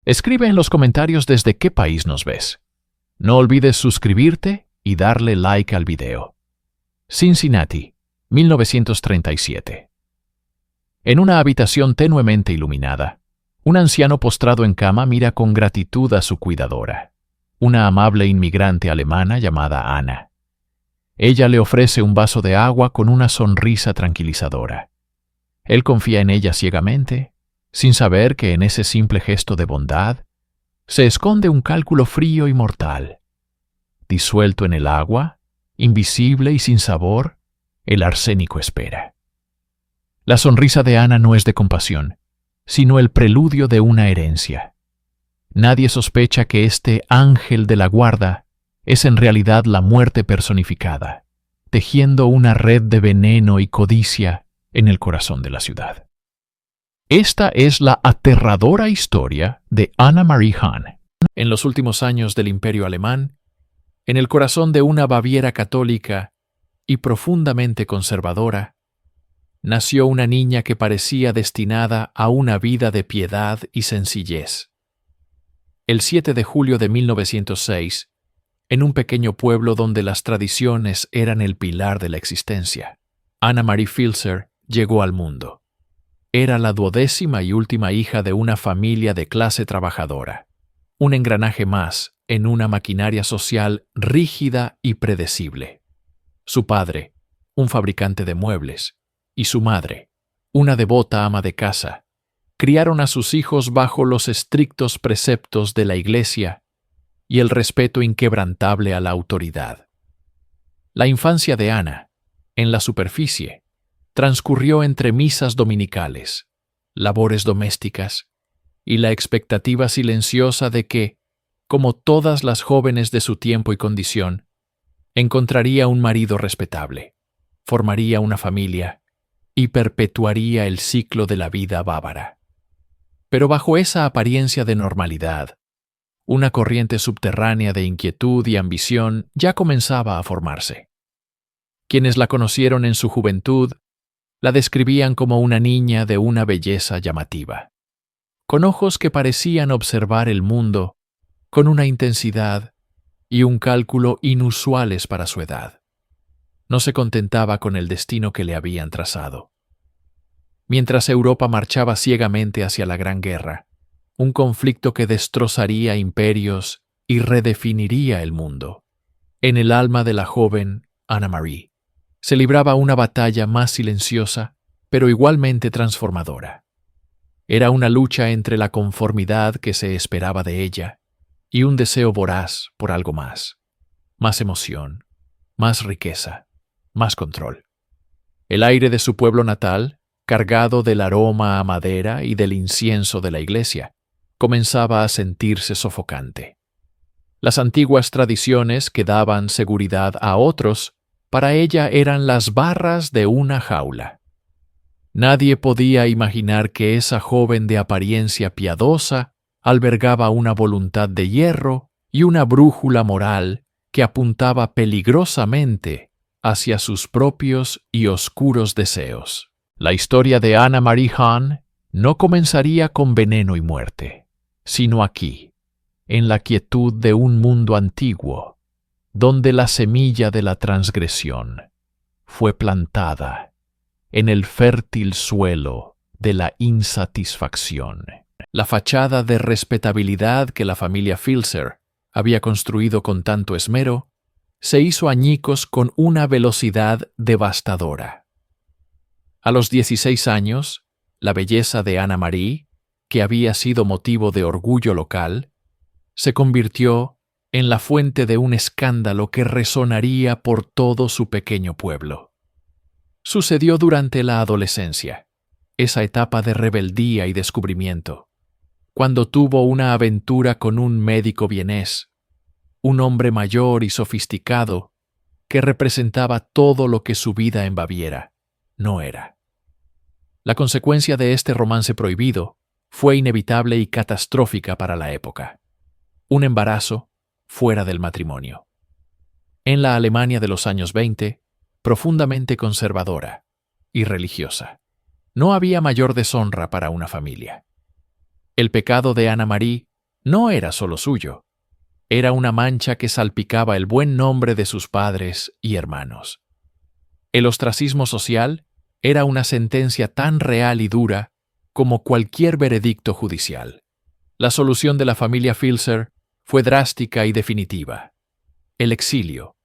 Escribe en los comentarios desde qué país nos ves. No olvides suscribirte y darle like al video. Cincinnati, 1937. En una habitación tenuemente iluminada, un anciano postrado en cama mira con gratitud a su cuidadora, una amable inmigrante alemana llamada Ana. Ella le ofrece un vaso de agua con una sonrisa tranquilizadora. Él confía en ella ciegamente, sin saber que en ese simple gesto de bondad se esconde un cálculo frío y mortal. Disuelto en el agua, invisible y sin sabor, el arsénico espera. La sonrisa de Ana no es de compasión, sino el preludio de una herencia. Nadie sospecha que este ángel de la guarda es en realidad la muerte personificada, tejiendo una red de veneno y codicia en el corazón de la ciudad. Esta es la aterradora historia de Anna Marie Hahn. En los últimos años del Imperio Alemán, en el corazón de una Baviera católica y profundamente conservadora, nació una niña que parecía destinada a una vida de piedad y sencillez. El 7 de julio de 1906, en un pequeño pueblo donde las tradiciones eran el pilar de la existencia, Anna Marie Filzer llegó al mundo. Era la 12ª y última hija de una familia de clase trabajadora, un engranaje más en una maquinaria social rígida y predecible. Su padre, un fabricante de muebles, y su madre, una devota ama de casa, criaron a sus hijos bajo los estrictos preceptos de la Iglesia y el respeto inquebrantable a la autoridad. La infancia de Ana, en la superficie, transcurrió entre misas dominicales, labores domésticas y la expectativa silenciosa de que, como todas las jóvenes de su tiempo y condición, encontraría un marido respetable, formaría una familia y perpetuaría el ciclo de la vida bávara. Pero bajo esa apariencia de normalidad, una corriente subterránea de inquietud y ambición ya comenzaba a formarse. Quienes la conocieron en su juventud la describían como una niña de una belleza llamativa, con ojos que parecían observar el mundo con una intensidad y un cálculo inusuales para su edad. No se contentaba con el destino que le habían trazado. Mientras Europa marchaba ciegamente hacia la Gran Guerra, un conflicto que destrozaría imperios y redefiniría el mundo, en el alma de la joven Anna Marie se libraba una batalla más silenciosa, pero igualmente transformadora. Era una lucha entre la conformidad que se esperaba de ella y un deseo voraz por algo más emoción, más riqueza, más control. El aire de su pueblo natal, cargado del aroma a madera y del incienso de la iglesia, comenzaba a sentirse sofocante. Las antiguas tradiciones que daban seguridad a otros para ella eran las barras de una jaula. Nadie podía imaginar que esa joven de apariencia piadosa albergaba una voluntad de hierro y una brújula moral que apuntaba peligrosamente hacia sus propios y oscuros deseos. La historia de Anna Marie Hahn no comenzaría con veneno y muerte, sino aquí, en la quietud de un mundo antiguo, donde la semilla de la transgresión fue plantada en el fértil suelo de la insatisfacción. La fachada de respetabilidad que la familia Filzer había construido con tanto esmero se hizo añicos con una velocidad devastadora. A los 16 años, la belleza de Anna Marie, que había sido motivo de orgullo local, se convirtió en la fuente de un escándalo que resonaría por todo su pequeño pueblo. Sucedió durante la adolescencia, esa etapa de rebeldía y descubrimiento, cuando tuvo una aventura con un médico vienés, un hombre mayor y sofisticado que representaba todo lo que su vida en Baviera no era. La consecuencia de este romance prohibido fue inevitable y catastrófica para la época. Un embarazo fuera del matrimonio. En la Alemania de los años 20, profundamente conservadora y religiosa, no había mayor deshonra para una familia. El pecado de Anna Marie no era solo suyo. Era una mancha que salpicaba el buen nombre de sus padres y hermanos. El ostracismo social era una sentencia tan real y dura como cualquier veredicto judicial. La solución de la familia Filzer fue drástica y definitiva. El exilio.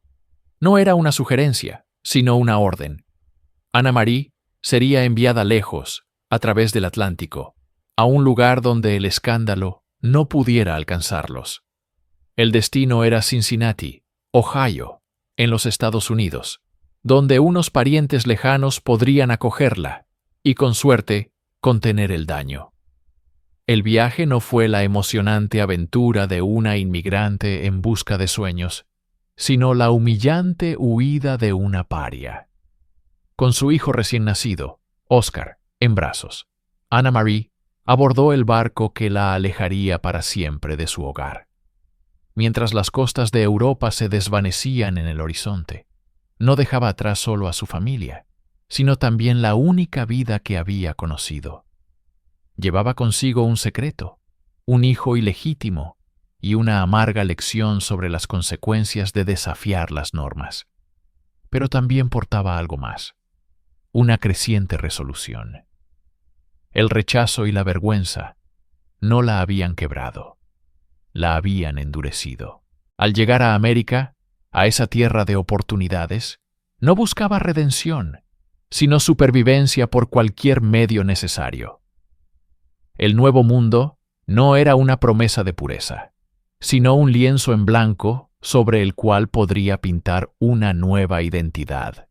No era una sugerencia, sino una orden. Anna-Marie sería enviada lejos, a través del Atlántico, a un lugar donde el escándalo no pudiera alcanzarlos. El destino era Cincinnati, Ohio, en los Estados Unidos, donde unos parientes lejanos podrían acogerla y, con suerte, contener el daño. El viaje no fue la emocionante aventura de una inmigrante en busca de sueños, sino la humillante huida de una paria. Con su hijo recién nacido, Oscar, en brazos, Anna-Marie abordó el barco que la alejaría para siempre de su hogar. Mientras las costas de Europa se desvanecían en el horizonte, no dejaba atrás solo a su familia, sino también la única vida que había conocido. Llevaba consigo un secreto, un hijo ilegítimo y una amarga lección sobre las consecuencias de desafiar las normas. Pero también portaba algo más, una creciente resolución. El rechazo y la vergüenza no la habían quebrado, la habían endurecido. Al llegar a América, a esa tierra de oportunidades, no buscaba redención, sino supervivencia por cualquier medio necesario. El nuevo mundo no era una promesa de pureza, sino un lienzo en blanco sobre el cual podría pintar una nueva identidad,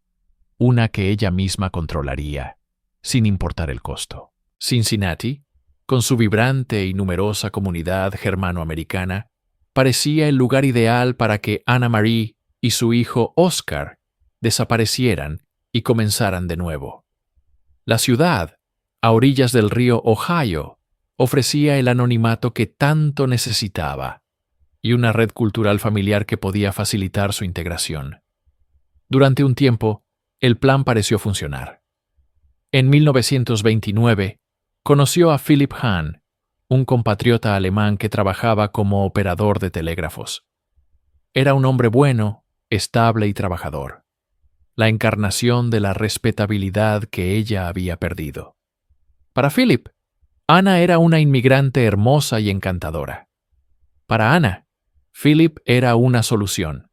una que ella misma controlaría, sin importar el costo. Cincinnati, con su vibrante y numerosa comunidad germanoamericana, parecía el lugar ideal para que Anna-Marie y su hijo Oscar desaparecieran y comenzaran de nuevo. La ciudad, a orillas del río Ohio, ofrecía el anonimato que tanto necesitaba y una red cultural familiar que podía facilitar su integración. Durante un tiempo, el plan pareció funcionar. En 1929, conoció a Philipp Hahn, un compatriota alemán que trabajaba como operador de telégrafos. Era un hombre bueno, estable y trabajador, la encarnación de la respetabilidad que ella había perdido. Para Philipp, Anna era una inmigrante hermosa y encantadora. Para Anna, Philipp era una solución.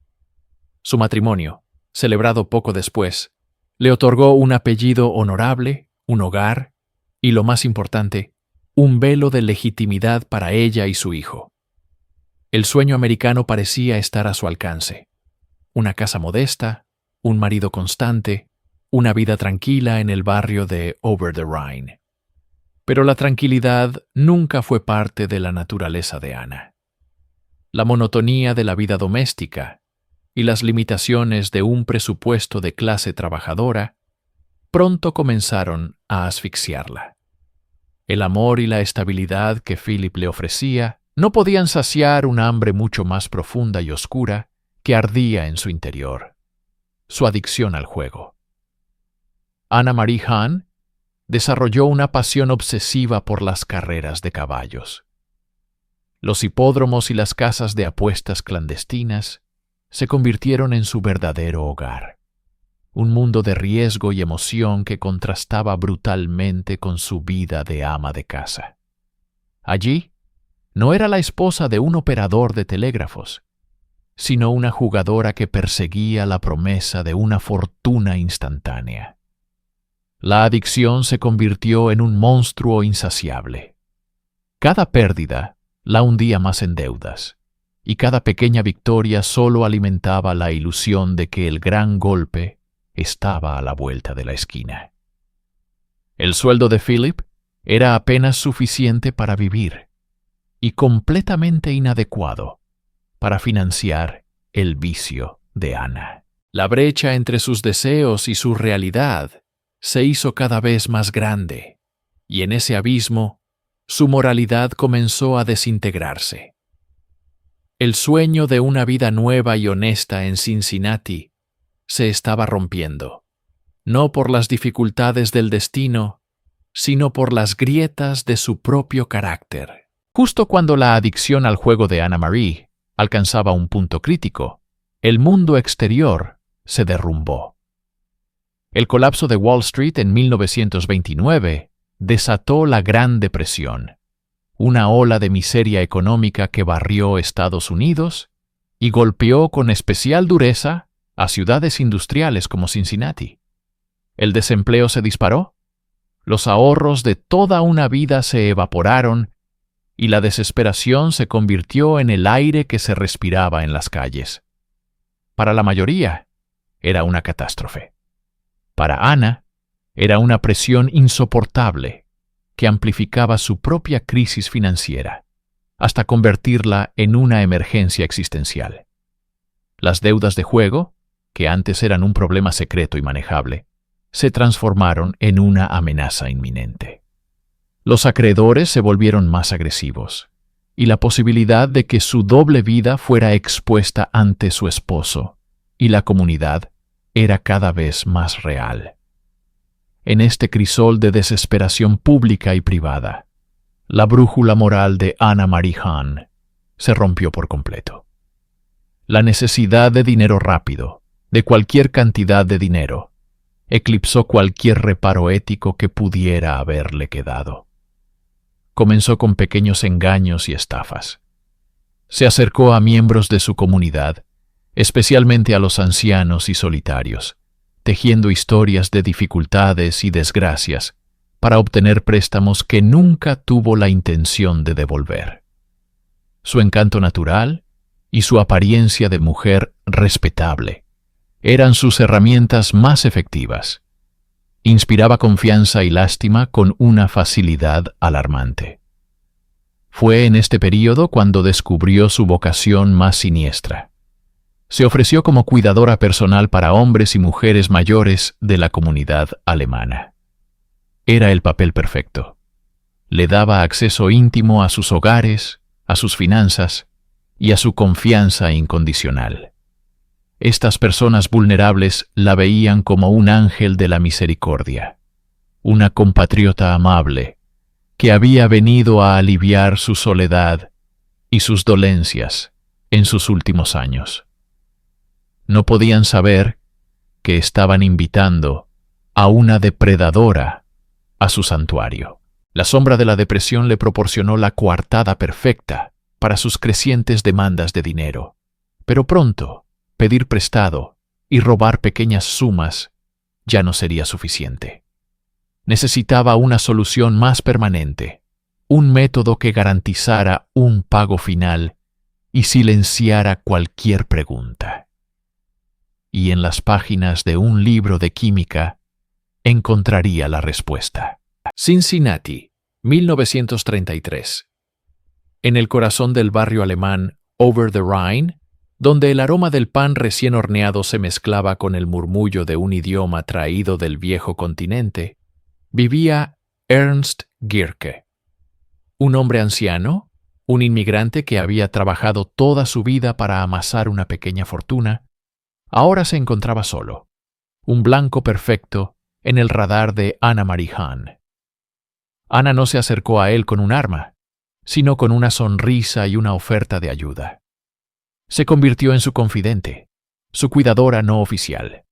Su matrimonio, celebrado poco después, le otorgó un apellido honorable, un hogar y, lo más importante, un velo de legitimidad para ella y su hijo. El sueño americano parecía estar a su alcance. Una casa modesta, un marido constante, una vida tranquila en el barrio de Over the Rhine. Pero la tranquilidad nunca fue parte de la naturaleza de Anna. La monotonía de la vida doméstica y las limitaciones de un presupuesto de clase trabajadora pronto comenzaron a asfixiarla. El amor y la estabilidad que Philipp le ofrecía no podían saciar un hambre mucho más profunda y oscura que ardía en su interior: su adicción al juego. Anna-Marie Hahn desarrolló una pasión obsesiva por las carreras de caballos. Los hipódromos y las casas de apuestas clandestinas se convirtieron en su verdadero hogar, un mundo de riesgo y emoción que contrastaba brutalmente con su vida de ama de casa. Allí, no era la esposa de un operador de telégrafos, sino una jugadora que perseguía la promesa de una fortuna instantánea. La adicción se convirtió en un monstruo insaciable. Cada pérdida la hundía más en deudas, y cada pequeña victoria solo alimentaba la ilusión de que el gran golpe estaba a la vuelta de la esquina. El sueldo de Philipp era apenas suficiente para vivir y completamente inadecuado para financiar el vicio de Anna. La brecha entre sus deseos y su realidad se hizo cada vez más grande, y en ese abismo su moralidad comenzó a desintegrarse. El sueño de una vida nueva y honesta en Cincinnati se estaba rompiendo, no por las dificultades del destino, sino por las grietas de su propio carácter. Justo cuando la adicción al juego de Anna Marie alcanzaba un punto crítico, el mundo exterior se derrumbó. El colapso de Wall Street en 1929 desató la Gran Depresión, una ola de miseria económica que barrió Estados Unidos y golpeó con especial dureza a ciudades industriales como Cincinnati. El desempleo se disparó, los ahorros de toda una vida se evaporaron y la desesperación se convirtió en el aire que se respiraba en las calles. Para la mayoría, era una catástrofe. Para Anna, era una presión insoportable que amplificaba su propia crisis financiera, hasta convertirla en una emergencia existencial. Las deudas de juego, que antes eran un problema secreto y manejable, se transformaron en una amenaza inminente. Los acreedores se volvieron más agresivos, y la posibilidad de que su doble vida fuera expuesta ante su esposo y la comunidad era cada vez más real. En este crisol de desesperación pública y privada, la brújula moral de Anna Marie Hahn se rompió por completo. La necesidad de dinero rápido, de cualquier cantidad de dinero, eclipsó cualquier reparo ético que pudiera haberle quedado. Comenzó con pequeños engaños y estafas. Se acercó a miembros de su comunidad, especialmente a los ancianos y solitarios, tejiendo historias de dificultades y desgracias para obtener préstamos que nunca tuvo la intención de devolver. Su encanto natural y su apariencia de mujer respetable eran sus herramientas más efectivas. Inspiraba confianza y lástima con una facilidad alarmante. Fue en este período cuando descubrió su vocación más siniestra. Se ofreció como cuidadora personal para hombres y mujeres mayores de la comunidad alemana. Era el papel perfecto. Le daba acceso íntimo a sus hogares, a sus finanzas y a su confianza incondicional. Estas personas vulnerables la veían como un ángel de la misericordia, una compatriota amable que había venido a aliviar su soledad y sus dolencias en sus últimos años. No podían saber que estaban invitando a una depredadora a su santuario. La sombra de la depresión le proporcionó la coartada perfecta para sus crecientes demandas de dinero, pero pronto, pedir prestado y robar pequeñas sumas ya no sería suficiente. Necesitaba una solución más permanente, un método que garantizara un pago final y silenciara cualquier pregunta. Y en las páginas de un libro de química encontraría la respuesta. Cincinnati, 1933. En el corazón del barrio alemán Over the Rhine, donde el aroma del pan recién horneado se mezclaba con el murmullo de un idioma traído del viejo continente, vivía Ernst Gierke, un hombre anciano, un inmigrante que había trabajado toda su vida para amasar una pequeña fortuna. Ahora se encontraba solo, un blanco perfecto en el radar de Anna Marie Hahn. Anna no se acercó a él con un arma, sino con una sonrisa y una oferta de ayuda. Se convirtió en su confidente, su cuidadora no oficial.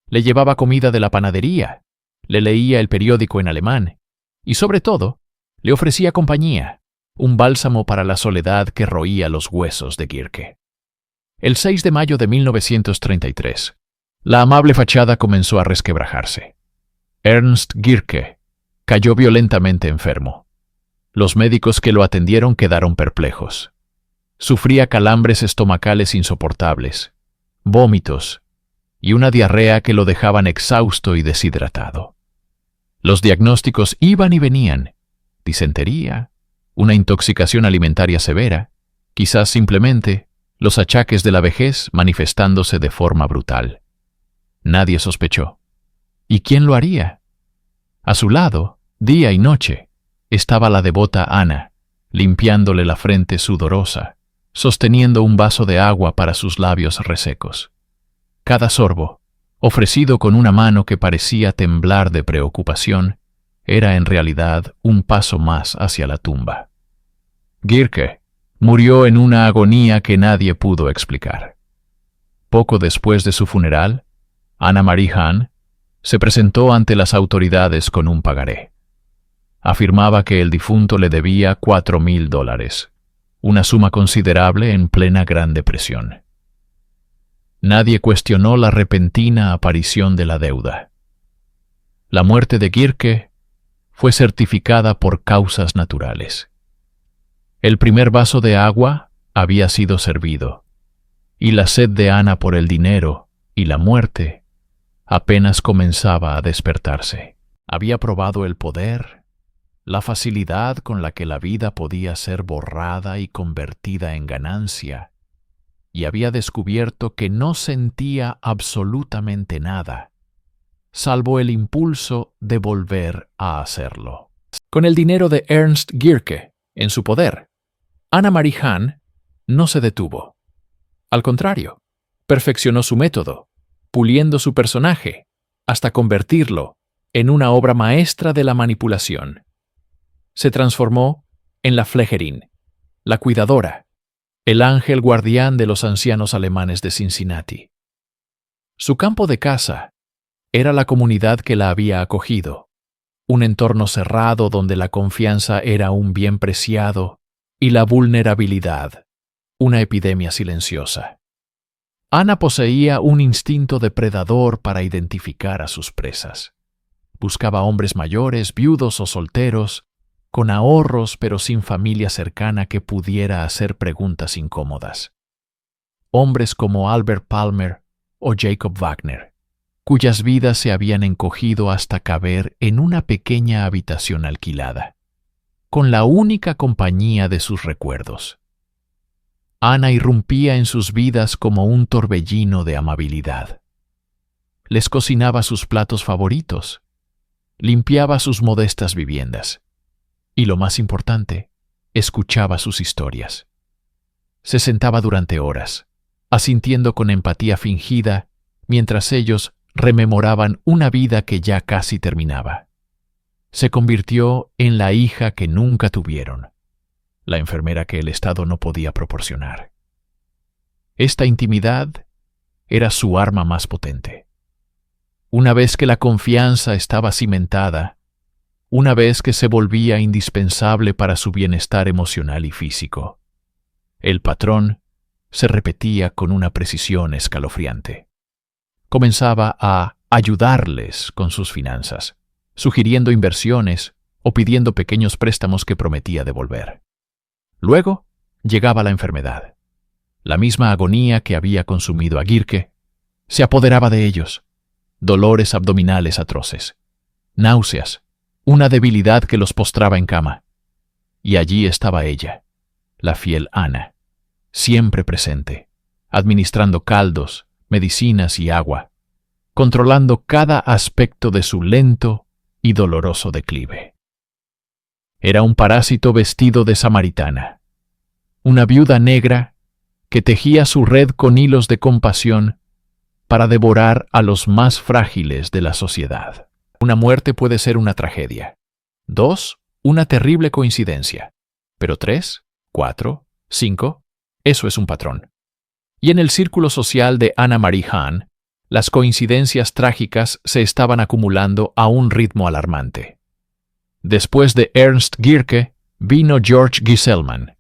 Le llevaba comida de la panadería, le leía el periódico en alemán y, sobre todo, le ofrecía compañía, un bálsamo para la soledad que roía los huesos de Gierke. El 6 de mayo de 1933, la amable fachada comenzó a resquebrajarse. Ernst Gierke cayó violentamente enfermo. Los médicos que lo atendieron quedaron perplejos. Sufría calambres estomacales insoportables, vómitos y una diarrea que lo dejaban exhausto y deshidratado. Los diagnósticos iban y venían: disentería, una intoxicación alimentaria severa, quizás simplemente los achaques de la vejez manifestándose de forma brutal. Nadie sospechó. ¿Y quién lo haría? A su lado, día y noche, estaba la devota Anna, limpiándole la frente sudorosa, sosteniendo un vaso de agua para sus labios resecos. Cada sorbo, ofrecido con una mano que parecía temblar de preocupación, era en realidad un paso más hacia la tumba. Gierke murió en una agonía que nadie pudo explicar. Poco después de su funeral, Anna-Marie Hahn se presentó ante las autoridades con un pagaré. Afirmaba que el difunto le debía $4,000, una suma considerable en plena Gran Depresión. Nadie cuestionó la repentina aparición de la deuda. La muerte de Gierke fue certificada por causas naturales. El primer vaso de agua había sido servido, y la sed de Ana por el dinero y la muerte apenas comenzaba a despertarse. Había probado el poder, la facilidad con la que la vida podía ser borrada y convertida en ganancia, y había descubierto que no sentía absolutamente nada, salvo el impulso de volver a hacerlo. Con el dinero de Ernst Gierke en su poder, Anna-Marie Hahn no se detuvo. Al contrario, perfeccionó su método, puliendo su personaje, hasta convertirlo en una obra maestra de la manipulación. Se transformó en la Pflegerin, la cuidadora, el ángel guardián de los ancianos alemanes de Cincinnati. Su campo de caza era la comunidad que la había acogido, un entorno cerrado donde la confianza era un bien preciado y la vulnerabilidad una epidemia silenciosa. Ana poseía un instinto depredador para identificar a sus presas. Buscaba hombres mayores, viudos o solteros, con ahorros pero sin familia cercana que pudiera hacer preguntas incómodas. Hombres como Albert Palmer o Jacob Wagner, cuyas vidas se habían encogido hasta caber en una pequeña habitación alquilada, con la única compañía de sus recuerdos. Ana irrumpía en sus vidas como un torbellino de amabilidad. Les cocinaba sus platos favoritos, limpiaba sus modestas viviendas y, lo más importante, escuchaba sus historias. Se sentaba durante horas, asintiendo con empatía fingida, mientras ellos rememoraban una vida que ya casi terminaba. Se convirtió en la hija que nunca tuvieron, la enfermera que el Estado no podía proporcionar. Esta intimidad era su arma más potente. Una vez que la confianza estaba cimentada, una vez que se volvía indispensable para su bienestar emocional y físico, el patrón se repetía con una precisión escalofriante. Comenzaba a ayudarles con sus finanzas, sugiriendo inversiones o pidiendo pequeños préstamos que prometía devolver. Luego llegaba la enfermedad. La misma agonía que había consumido a Gierke se apoderaba de ellos. Dolores abdominales atroces, náuseas, una debilidad que los postraba en cama. Y allí estaba ella, la fiel Ana, siempre presente, administrando caldos, medicinas y agua, controlando cada aspecto de su lento y doloroso declive. Era un parásito vestido de samaritana, una viuda negra que tejía su red con hilos de compasión para devorar a los más frágiles de la sociedad. Una muerte puede ser una tragedia. 2, una terrible coincidencia. Pero 3, 4, 5, eso es un patrón. Y en el círculo social de Anna-Marie Hahn, las coincidencias trágicas se estaban acumulando a un ritmo alarmante. Después de Ernst Gierke, vino George Gisselman.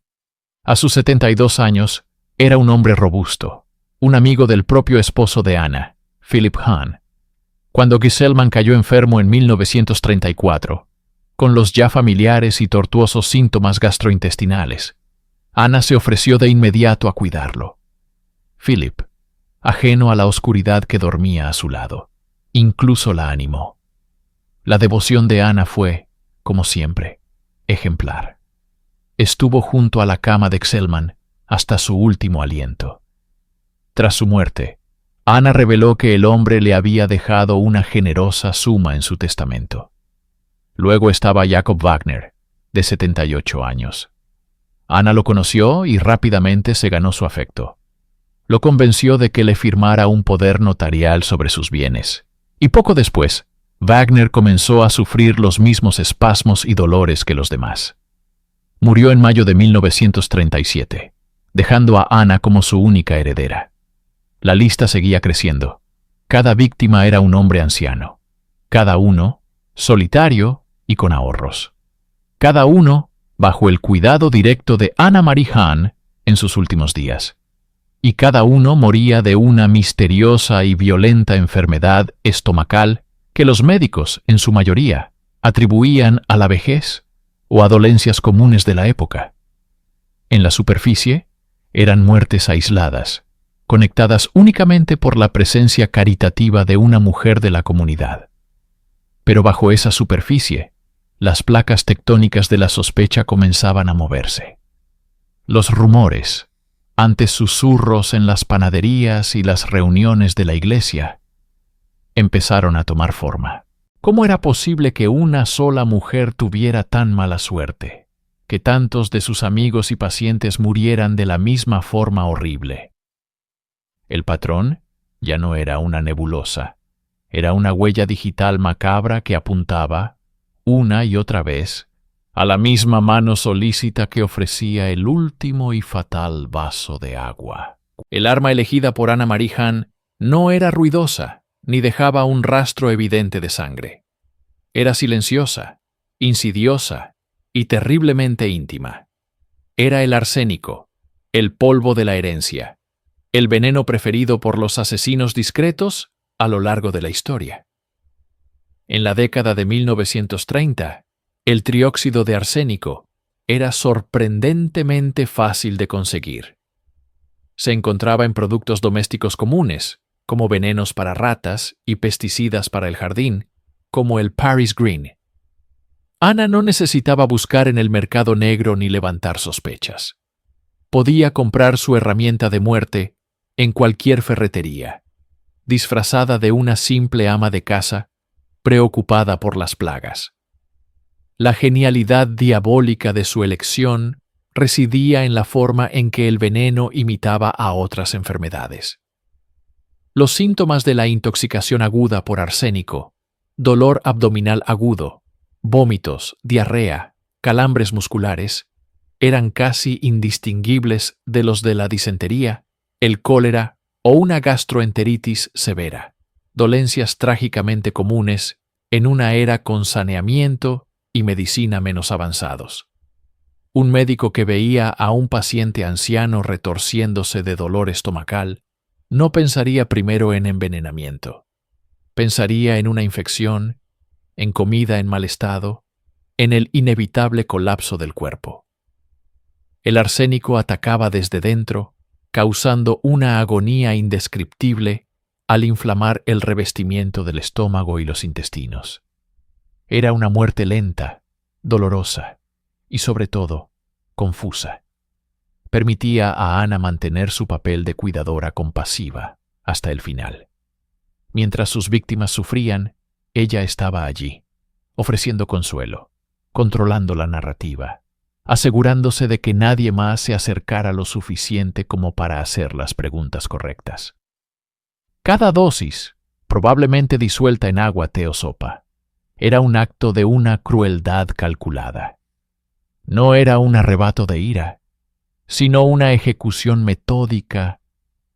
A sus 72 años, era un hombre robusto, un amigo del propio esposo de Ana, Philip Hahn. Cuando Gisselman cayó enfermo en 1934, con los ya familiares y tortuosos síntomas gastrointestinales, Ana se ofreció de inmediato a cuidarlo. Philip, ajeno a la oscuridad que dormía a su lado, incluso la animó. La devoción de Ana fue, como siempre, ejemplar. Estuvo junto a la cama de Gisselman hasta su último aliento. Tras su muerte, Ana reveló que el hombre le había dejado una generosa suma en su testamento. Luego estaba Jacob Wagner, de 78 años. Ana lo conoció y rápidamente se ganó su afecto. Lo convenció de que le firmara un poder notarial sobre sus bienes, y poco después, Wagner comenzó a sufrir los mismos espasmos y dolores que los demás. Murió en mayo de 1937, dejando a Anna como su única heredera. La lista seguía creciendo. Cada víctima era un hombre anciano. Cada uno solitario y con ahorros. Cada uno bajo el cuidado directo de Anna Marie Hahn en sus últimos días. Y cada uno moría de una misteriosa y violenta enfermedad estomacal que los médicos, en su mayoría, atribuían a la vejez o a dolencias comunes de la época. En la superficie, eran muertes aisladas, conectadas únicamente por la presencia caritativa de una mujer de la comunidad. Pero bajo esa superficie, las placas tectónicas de la sospecha comenzaban a moverse. Los rumores, antes susurros en las panaderías y las reuniones de la iglesia, empezaron a tomar forma. ¿Cómo era posible que una sola mujer tuviera tan mala suerte, que tantos de sus amigos y pacientes murieran de la misma forma horrible? El patrón ya no era una nebulosa, era una huella digital macabra que apuntaba, una y otra vez, a la misma mano solícita que ofrecía el último y fatal vaso de agua. El arma elegida por Anna Marie Hahn no era ruidosa, ni dejaba un rastro evidente de sangre. Era silenciosa, insidiosa y terriblemente íntima. Era el arsénico, el polvo de la herencia, el veneno preferido por los asesinos discretos a lo largo de la historia. En la década de 1930, el trióxido de arsénico era sorprendentemente fácil de conseguir. Se encontraba en productos domésticos comunes, como venenos para ratas y pesticidas para el jardín, como el Paris Green. Anna no necesitaba buscar en el mercado negro ni levantar sospechas. Podía comprar su herramienta de muerte en cualquier ferretería, disfrazada de una simple ama de casa, preocupada por las plagas. La genialidad diabólica de su elección residía en la forma en que el veneno imitaba a otras enfermedades. Los síntomas de la intoxicación aguda por arsénico, dolor abdominal agudo, vómitos, diarrea, calambres musculares, eran casi indistinguibles de los de la disentería, el cólera o una gastroenteritis severa, dolencias trágicamente comunes en una era con saneamiento y medicina menos avanzados. Un médico que veía a un paciente anciano retorciéndose de dolor estomacal no pensaría primero en envenenamiento. Pensaría en una infección, en comida en mal estado, en el inevitable colapso del cuerpo. El arsénico atacaba desde dentro, causando una agonía indescriptible al inflamar el revestimiento del estómago y los intestinos. Era una muerte lenta, dolorosa y, sobre todo, confusa. Permitía a Anna mantener su papel de cuidadora compasiva hasta el final. Mientras sus víctimas sufrían, ella estaba allí, ofreciendo consuelo, controlando la narrativa, asegurándose de que nadie más se acercara lo suficiente como para hacer las preguntas correctas. Cada dosis, probablemente disuelta en agua, té o sopa, era un acto de una crueldad calculada. No era un arrebato de ira, sino una ejecución metódica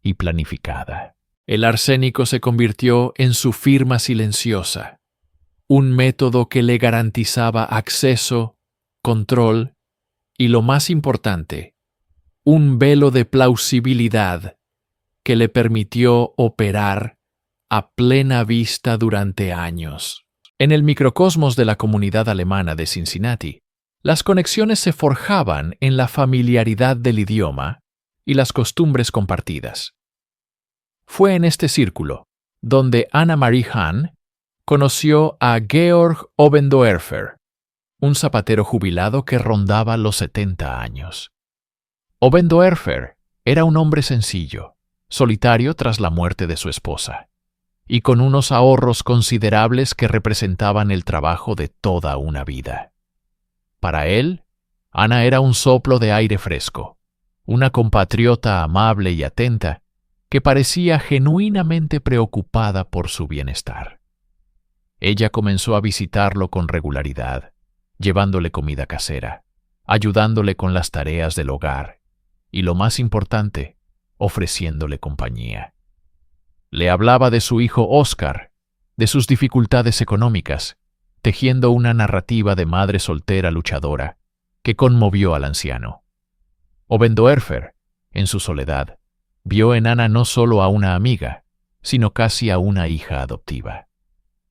y planificada. El arsénico se convirtió en su firma silenciosa, un método que le garantizaba acceso, control y, lo más importante, un velo de plausibilidad que le permitió operar a plena vista durante años. En el microcosmos de la comunidad alemana de Cincinnati, las conexiones se forjaban en la familiaridad del idioma y las costumbres compartidas. Fue en este círculo donde Anna Marie Hahn conoció a Georg Obendoerfer, un zapatero jubilado que rondaba los 70 años. Obendoerfer era un hombre sencillo, solitario tras la muerte de su esposa, y con unos ahorros considerables que representaban el trabajo de toda una vida. Para él, Anna era un soplo de aire fresco, una compatriota amable y atenta que parecía genuinamente preocupada por su bienestar. Ella comenzó a visitarlo con regularidad, llevándole comida casera, ayudándole con las tareas del hogar y, lo más importante, ofreciéndole compañía. Le hablaba de su hijo Oscar, de sus dificultades económicas, tejiendo una narrativa de madre soltera luchadora que conmovió al anciano. Obendoerfer, en su soledad, vio en Ana no solo a una amiga, sino casi a una hija adoptiva.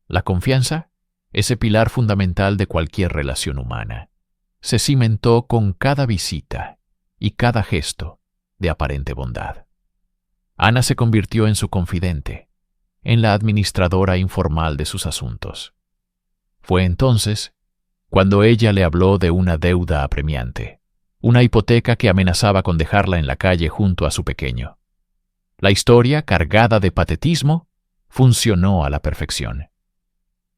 La confianza, ese pilar fundamental de cualquier relación humana, se cimentó con cada visita y cada gesto de aparente bondad. Ana se convirtió en su confidente, en la administradora informal de sus asuntos. Fue entonces cuando ella le habló de una deuda apremiante, una hipoteca que amenazaba con dejarla en la calle junto a su pequeño. La historia, cargada de patetismo, funcionó a la perfección.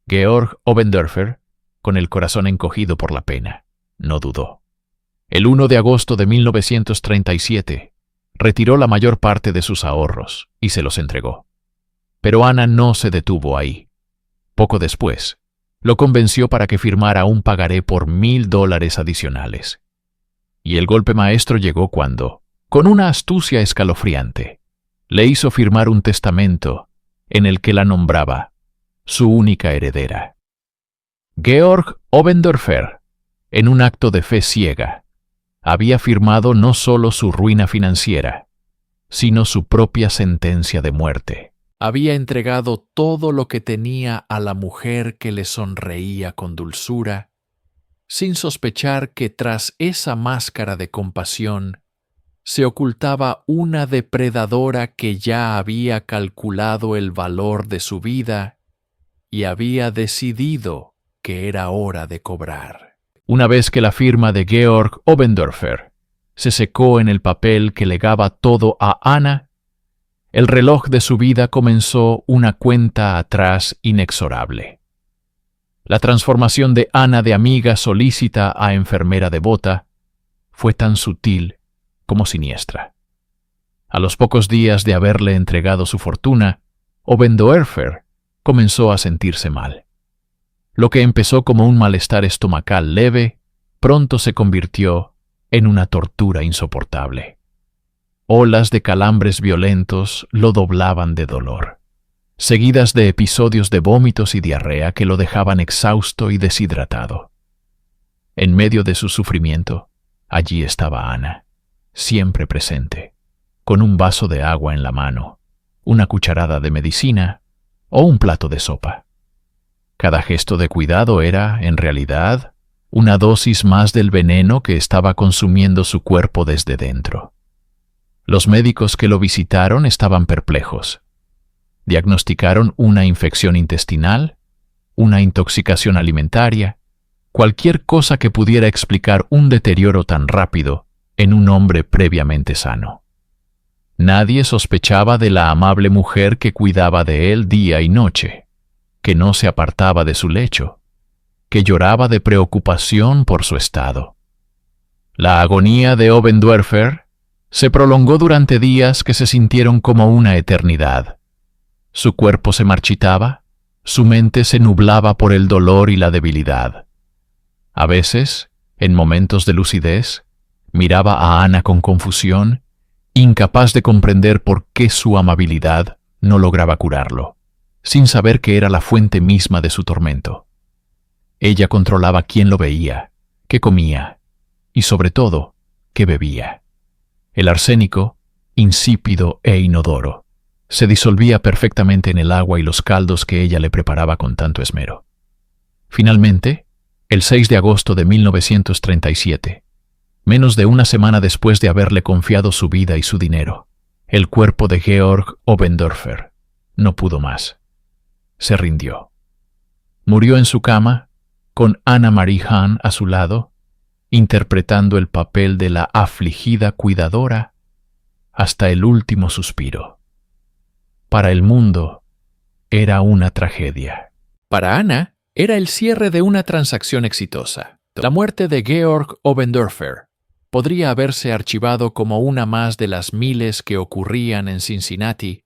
Georg Oberndorfer, con el corazón encogido por la pena, no dudó. El 1 de agosto de 1937, retiró la mayor parte de sus ahorros y se los entregó. Pero Ana no se detuvo ahí. Poco después, lo convenció para que firmara un pagaré por $1,000 adicionales. Y el golpe maestro llegó cuando, con una astucia escalofriante, le hizo firmar un testamento en el que la nombraba su única heredera. Georg Oberndorfer, en un acto de fe ciega, había firmado no solo su ruina financiera, sino su propia sentencia de muerte. Había entregado todo lo que tenía a la mujer que le sonreía con dulzura, sin sospechar que tras esa máscara de compasión se ocultaba una depredadora que ya había calculado el valor de su vida y había decidido que era hora de cobrar. Una vez que la firma de Georg Oberndorfer se secó en el papel que legaba todo a Ana, el reloj de su vida comenzó una cuenta atrás inexorable. La transformación de Ana de amiga solícita a enfermera devota fue tan sutil como siniestra. A los pocos días de haberle entregado su fortuna, Oberndorfer comenzó a sentirse mal. Lo que empezó como un malestar estomacal leve, pronto se convirtió en una tortura insoportable. Olas de calambres violentos lo doblaban de dolor, seguidas de episodios de vómitos y diarrea que lo dejaban exhausto y deshidratado. En medio de su sufrimiento, allí estaba Ana, siempre presente, con un vaso de agua en la mano, una cucharada de medicina o un plato de sopa. Cada gesto de cuidado era, en realidad, una dosis más del veneno que estaba consumiendo su cuerpo desde dentro. Los médicos que lo visitaron estaban perplejos. Diagnosticaron una infección intestinal, una intoxicación alimentaria, cualquier cosa que pudiera explicar un deterioro tan rápido en un hombre previamente sano. Nadie sospechaba de la amable mujer que cuidaba de él día y noche, que no se apartaba de su lecho, que lloraba de preocupación por su estado. La agonía de Oberndorfer se prolongó durante días que se sintieron como una eternidad. Su cuerpo se marchitaba, su mente se nublaba por el dolor y la debilidad. A veces, en momentos de lucidez, miraba a Ana con confusión, incapaz de comprender por qué su amabilidad no lograba curarlo, sin saber que era la fuente misma de su tormento. Ella controlaba quién lo veía, qué comía y, sobre todo, qué bebía. El arsénico, insípido e inodoro, se disolvía perfectamente en el agua y los caldos que ella le preparaba con tanto esmero. Finalmente, el 6 de agosto de 1937, menos de una semana después de haberle confiado su vida y su dinero, el cuerpo de Georg Oberndorfer no pudo más. Se rindió. Murió en su cama, con Anna Marie Hahn a su lado, interpretando el papel de la afligida cuidadora hasta el último suspiro. Para el mundo, era una tragedia. Para Ana, era el cierre de una transacción exitosa. La muerte de Georg Oberndorfer podría haberse archivado como una más de las miles que ocurrían en Cincinnati,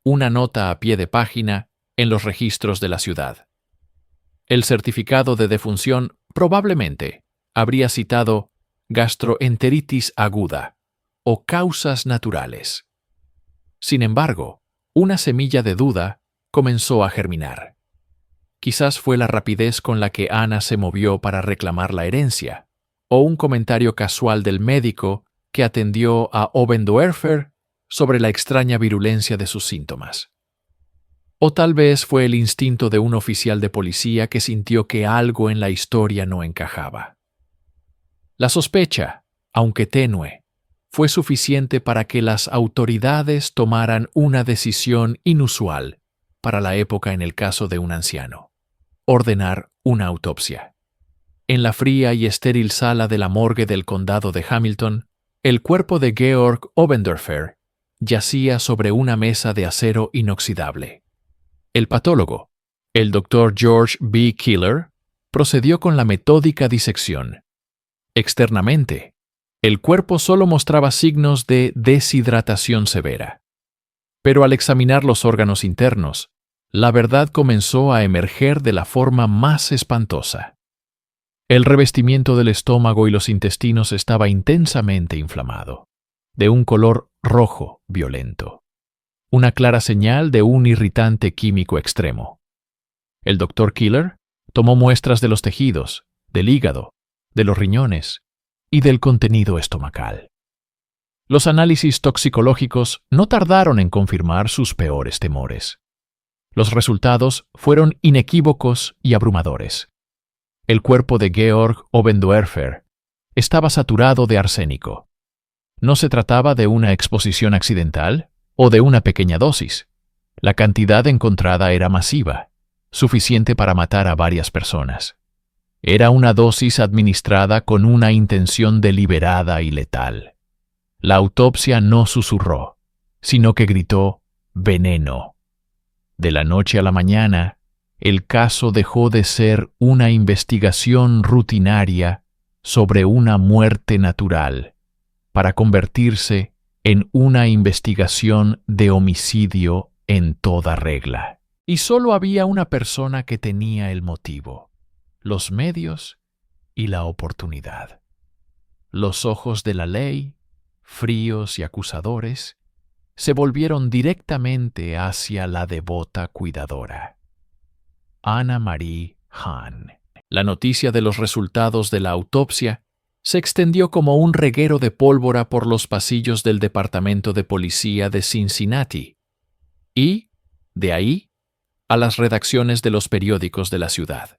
una nota a pie de página en los registros de la ciudad. El certificado de defunción probablemente habría citado gastroenteritis aguda o causas naturales. Sin embargo, una semilla de duda comenzó a germinar. Quizás fue la rapidez con la que Anna se movió para reclamar la herencia, o un comentario casual del médico que atendió a Oberndorfer sobre la extraña virulencia de sus síntomas. O tal vez fue el instinto de un oficial de policía que sintió que algo en la historia no encajaba. La sospecha, aunque tenue, fue suficiente para que las autoridades tomaran una decisión inusual para la época en el caso de un anciano: ordenar una autopsia. En la fría y estéril sala de la morgue del condado de Hamilton, el cuerpo de Georg Oberndorfer yacía sobre una mesa de acero inoxidable. El patólogo, el Dr. George B. Keeler, procedió con la metódica disección. Externamente, el cuerpo solo mostraba signos de deshidratación severa. Pero al examinar los órganos internos, la verdad comenzó a emerger de la forma más espantosa. El revestimiento del estómago y los intestinos estaba intensamente inflamado, de un color rojo violento, una clara señal de un irritante químico extremo. El Dr. Keeler tomó muestras de los tejidos, del hígado, de los riñones y del contenido estomacal. Los análisis toxicológicos no tardaron en confirmar sus peores temores. Los resultados fueron inequívocos y abrumadores. El cuerpo de Georg Oberndorfer estaba saturado de arsénico. No se trataba de una exposición accidental o de una pequeña dosis. La cantidad encontrada era masiva, suficiente para matar a varias personas. Era una dosis administrada con una intención deliberada y letal. La autopsia no susurró, sino que gritó «veneno». De la noche a la mañana, el caso dejó de ser una investigación rutinaria sobre una muerte natural para convertirse en una investigación de homicidio en toda regla. Y solo había una persona que tenía el motivo, los medios y la oportunidad. Los ojos de la ley, fríos y acusadores, se volvieron directamente hacia la devota cuidadora, Anna Marie Hahn. La noticia de los resultados de la autopsia se extendió como un reguero de pólvora por los pasillos del Departamento de Policía de Cincinnati y, de ahí, a las redacciones de los periódicos de la ciudad.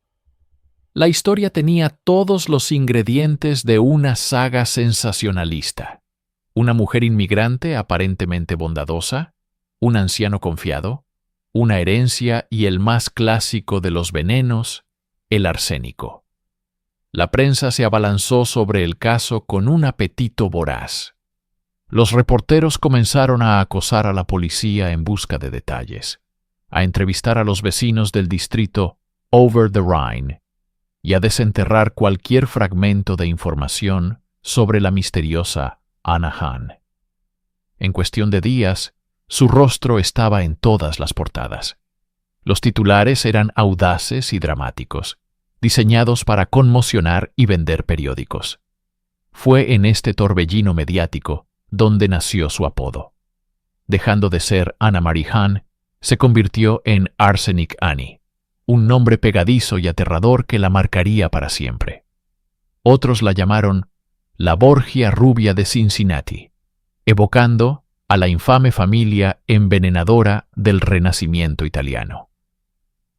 La historia tenía todos los ingredientes de una saga sensacionalista. Una mujer inmigrante aparentemente bondadosa, un anciano confiado, una herencia y el más clásico de los venenos, el arsénico. La prensa se abalanzó sobre el caso con un apetito voraz. Los reporteros comenzaron a acosar a la policía en busca de detalles, a entrevistar a los vecinos del distrito Over the Rhine y a desenterrar cualquier fragmento de información sobre la misteriosa Anna Hahn. En cuestión de días, su rostro estaba en todas las portadas. Los titulares eran audaces y dramáticos, diseñados para conmocionar y vender periódicos. Fue en este torbellino mediático donde nació su apodo. Dejando de ser Anna Marie Hahn, se convirtió en Arsenic Annie, un nombre pegadizo y aterrador que la marcaría para siempre. Otros la llamaron la Borgia rubia de Cincinnati, evocando a la infame familia envenenadora del Renacimiento italiano.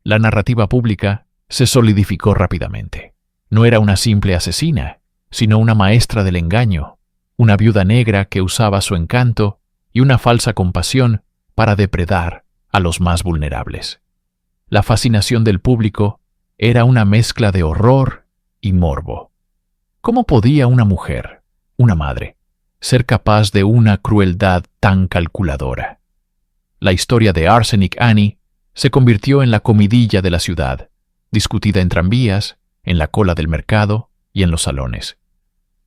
La narrativa pública se solidificó rápidamente. No era una simple asesina, sino una maestra del engaño, una viuda negra que usaba su encanto y una falsa compasión para depredar a los más vulnerables. La fascinación del público era una mezcla de horror y morbo. ¿Cómo podía una mujer, una madre, ser capaz de una crueldad tan calculadora? La historia de Arsenic Annie se convirtió en la comidilla de la ciudad, discutida en tranvías, en la cola del mercado y en los salones.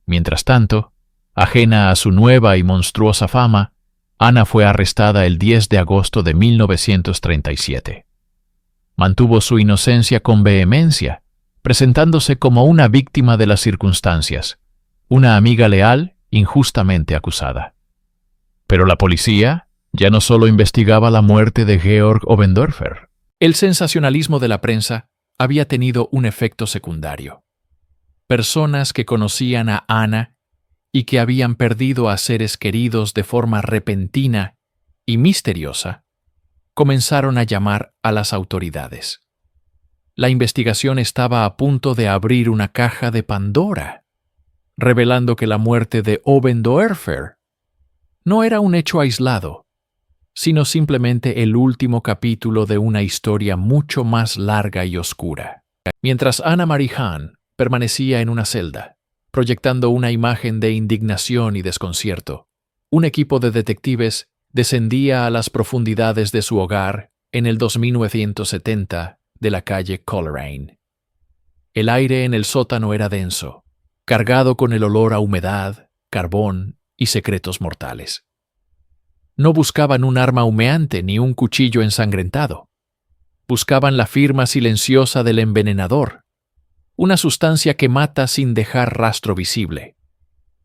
Mientras tanto, ajena a su nueva y monstruosa fama, Anna fue arrestada el 10 de agosto de 1937. Mantuvo su inocencia con vehemencia, presentándose como una víctima de las circunstancias, una amiga leal injustamente acusada. Pero la policía ya no solo investigaba la muerte de Georg Obendorfer. El sensacionalismo de la prensa había tenido un efecto secundario. Personas que conocían a Anna y que habían perdido a seres queridos de forma repentina y misteriosa, comenzaron a llamar a las autoridades. La investigación estaba a punto de abrir una caja de Pandora, revelando que la muerte de Obendorfer no era un hecho aislado, sino simplemente el último capítulo de una historia mucho más larga y oscura. Mientras Anna-Marie Hahn permanecía en una celda, proyectando una imagen de indignación y desconcierto, un equipo de detectives descendía a las profundidades de su hogar en el 2970 de la calle Coleraine. El aire en el sótano era denso, cargado con el olor a humedad, carbón y secretos mortales. No buscaban un arma humeante ni un cuchillo ensangrentado. Buscaban la firma silenciosa del envenenador, una sustancia que mata sin dejar rastro visible,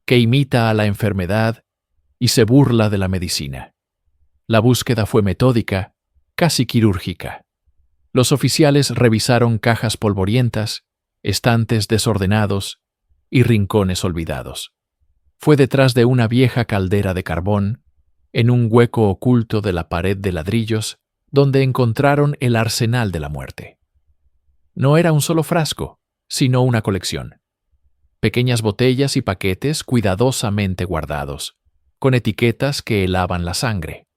que imita a la enfermedad y se burla de la medicina. La búsqueda fue metódica, casi quirúrgica. Los oficiales revisaron cajas polvorientas, estantes desordenados y rincones olvidados. Fue detrás de una vieja caldera de carbón, en un hueco oculto de la pared de ladrillos, donde encontraron el arsenal de la muerte. No era un solo frasco, sino una colección. Pequeñas botellas y paquetes cuidadosamente guardados, con etiquetas que helaban la sangre.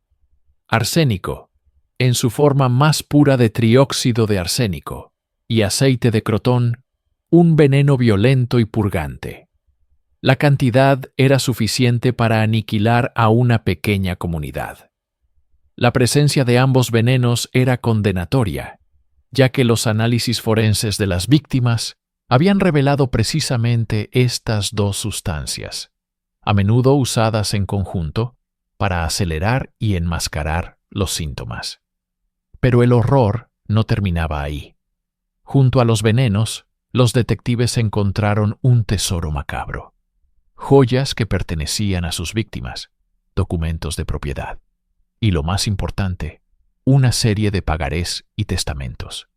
Arsénico, en su forma más pura de trióxido de arsénico, y aceite de crotón, un veneno violento y purgante. La cantidad era suficiente para aniquilar a una pequeña comunidad. La presencia de ambos venenos era condenatoria, ya que los análisis forenses de las víctimas habían revelado precisamente estas dos sustancias, a menudo usadas en conjunto para acelerar y enmascarar los síntomas. Pero el horror no terminaba ahí. Junto a los venenos, los detectives encontraron un tesoro macabro. Joyas que pertenecían a sus víctimas, documentos de propiedad y, lo más importante, una serie de pagarés y testamentos.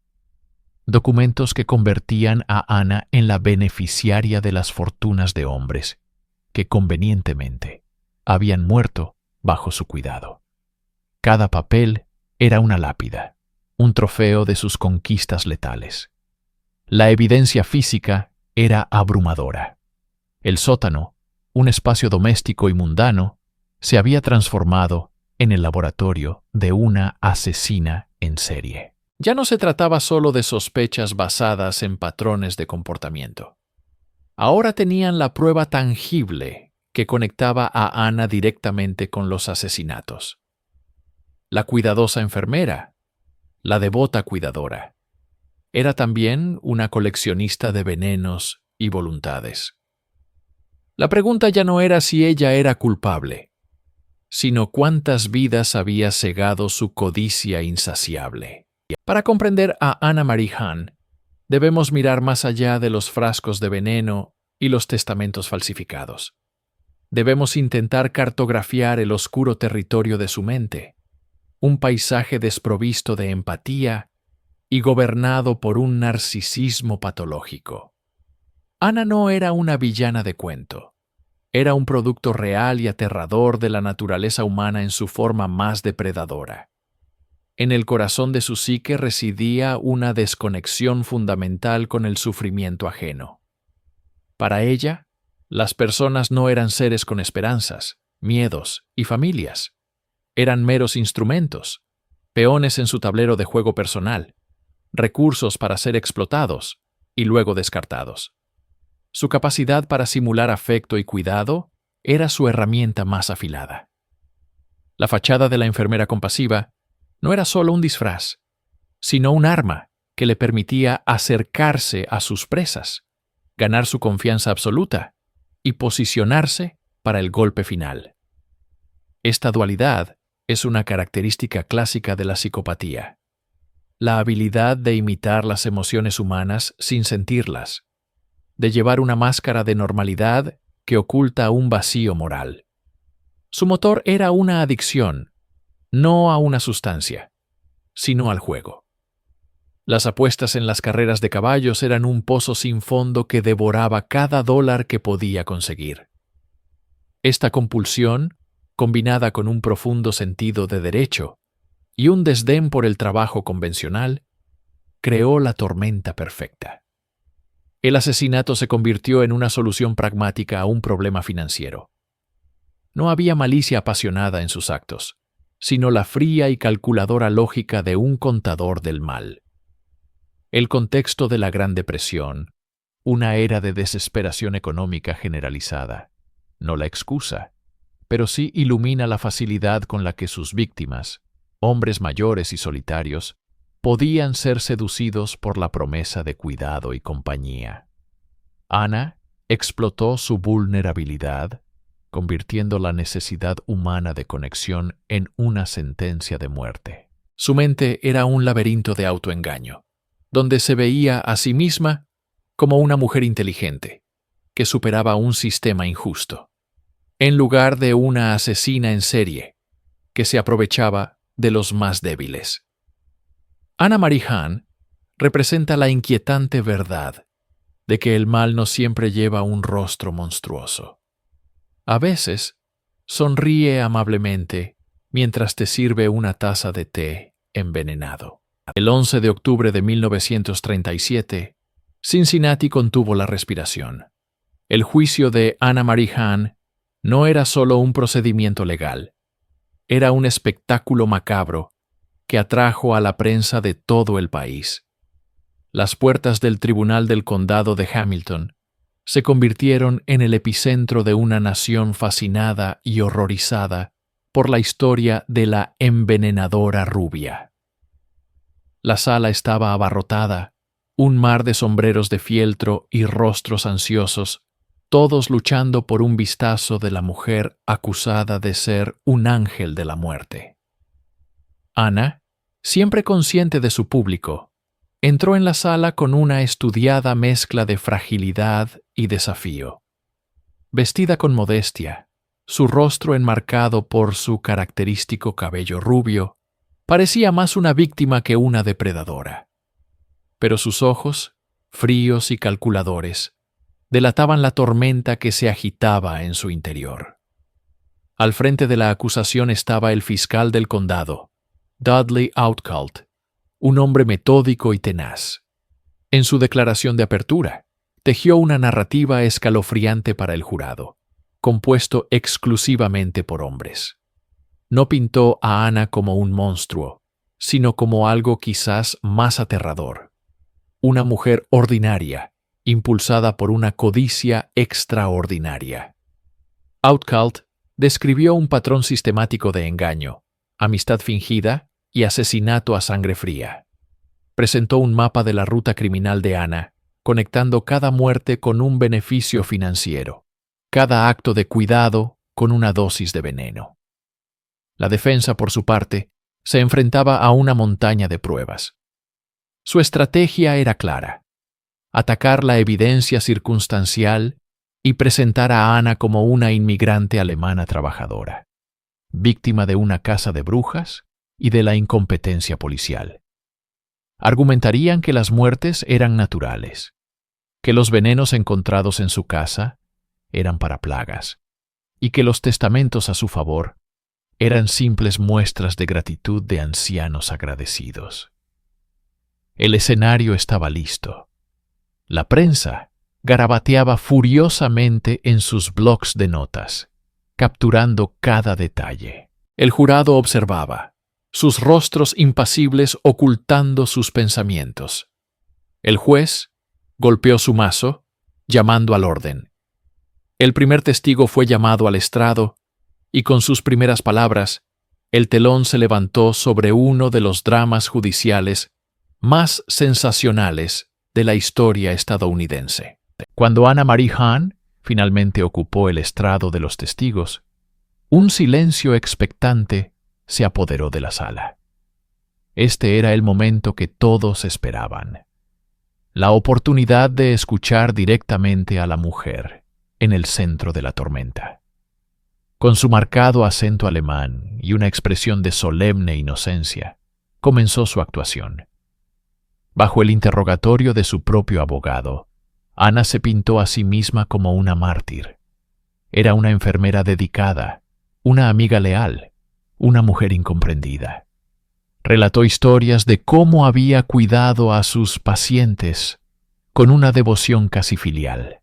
Documentos que convertían a Anna en la beneficiaria de las fortunas de hombres que convenientemente habían muerto bajo su cuidado. Cada papel era una lápida, un trofeo de sus conquistas letales. La evidencia física era abrumadora. El sótano, un espacio doméstico y mundano, se había transformado en el laboratorio de una asesina en serie. Ya no se trataba solo de sospechas basadas en patrones de comportamiento. Ahora tenían la prueba tangible que conectaba a Anna directamente con los asesinatos. La cuidadosa enfermera, la devota cuidadora, era también una coleccionista de venenos y voluntades. La pregunta ya no era si ella era culpable, sino cuántas vidas había cegado su codicia insaciable. Para comprender a Anna-Marie Hahn, debemos mirar más allá de los frascos de veneno y los testamentos falsificados. Debemos intentar cartografiar el oscuro territorio de su mente, un paisaje desprovisto de empatía y gobernado por un narcisismo patológico. Anna no era una villana de cuento. Era un producto real y aterrador de la naturaleza humana en su forma más depredadora. En el corazón de su psique residía una desconexión fundamental con el sufrimiento ajeno. Para ella, las personas no eran seres con esperanzas, miedos y familias. Eran meros instrumentos, peones en su tablero de juego personal, recursos para ser explotados y luego descartados. Su capacidad para simular afecto y cuidado era su herramienta más afilada. La fachada de la enfermera compasiva no era solo un disfraz, sino un arma que le permitía acercarse a sus presas, ganar su confianza absoluta y posicionarse para el golpe final. Esta dualidad es una característica clásica de la psicopatía. La habilidad de imitar las emociones humanas sin sentirlas, de llevar una máscara de normalidad que oculta un vacío moral. Su motor era una adicción, no a una sustancia, sino al juego. Las apuestas en las carreras de caballos eran un pozo sin fondo que devoraba cada dólar que podía conseguir. Esta compulsión, combinada con un profundo sentido de derecho y un desdén por el trabajo convencional, creó la tormenta perfecta. El asesinato se convirtió en una solución pragmática a un problema financiero. No había malicia apasionada en sus actos, sino la fría y calculadora lógica de un contador del mal. El contexto de la Gran Depresión, una era de desesperación económica generalizada, no la excusa, pero sí ilumina la facilidad con la que sus víctimas, hombres mayores y solitarios, podían ser seducidos por la promesa de cuidado y compañía. Ana explotó su vulnerabilidad, convirtiendo la necesidad humana de conexión en una sentencia de muerte. Su mente era un laberinto de autoengaño, donde se veía a sí misma como una mujer inteligente, que superaba un sistema injusto, en lugar de una asesina en serie, que se aprovechaba de los más débiles. Anna Marie Hahn representa la inquietante verdad de que el mal no siempre lleva un rostro monstruoso. A veces, sonríe amablemente mientras te sirve una taza de té envenenado. El 11 de octubre de 1937, Cincinnati contuvo la respiración. El juicio de Anna Marie Hahn no era solo un procedimiento legal, era un espectáculo macabro que atrajo a la prensa de todo el país. Las puertas del Tribunal del Condado de Hamilton se convirtieron en el epicentro de una nación fascinada y horrorizada por la historia de la envenenadora rubia. La sala estaba abarrotada, un mar de sombreros de fieltro y rostros ansiosos, todos luchando por un vistazo de la mujer acusada de ser un ángel de la muerte. Ana, siempre consciente de su público, entró en la sala con una estudiada mezcla de fragilidad y desafío. Vestida con modestia, su rostro enmarcado por su característico cabello rubio, parecía más una víctima que una depredadora. Pero sus ojos, fríos y calculadores, delataban la tormenta que se agitaba en su interior. Al frente de la acusación estaba el fiscal del condado, Dudley Outcalt, un hombre metódico y tenaz. En su declaración de apertura, tejió una narrativa escalofriante para el jurado, compuesto exclusivamente por hombres. No pintó a Ana como un monstruo, sino como algo quizás más aterrador. Una mujer ordinaria, impulsada por una codicia extraordinaria. Outcalt describió un patrón sistemático de engaño, amistad fingida y asesinato a sangre fría. Presentó un mapa de la ruta criminal de Ana, conectando cada muerte con un beneficio financiero, cada acto de cuidado con una dosis de veneno. La defensa, por su parte, se enfrentaba a una montaña de pruebas. Su estrategia era clara: atacar la evidencia circunstancial y presentar a Ana como una inmigrante alemana trabajadora, víctima de una caza de brujas y de la incompetencia policial. Argumentarían que las muertes eran naturales, que los venenos encontrados en su casa eran para plagas, y que los testamentos a su favor eran simples muestras de gratitud de ancianos agradecidos. El escenario estaba listo. La prensa garabateaba furiosamente en sus blocs de notas, capturando cada detalle. El jurado observaba, sus rostros impasibles ocultando sus pensamientos. El juez golpeó su mazo, llamando al orden. El primer testigo fue llamado al estrado, y con sus primeras palabras, el telón se levantó sobre uno de los dramas judiciales más sensacionales de la historia estadounidense. Cuando Anna Marie Hahn finalmente ocupó el estrado de los testigos, un silencio expectante se apoderó de la sala. Este era el momento que todos esperaban: la oportunidad de escuchar directamente a la mujer, en el centro de la tormenta. Con su marcado acento alemán y una expresión de solemne inocencia, comenzó su actuación. Bajo el interrogatorio de su propio abogado, Ana se pintó a sí misma como una mártir. Era una enfermera dedicada, una amiga leal, una mujer incomprendida. Relató historias de cómo había cuidado a sus pacientes con una devoción casi filial.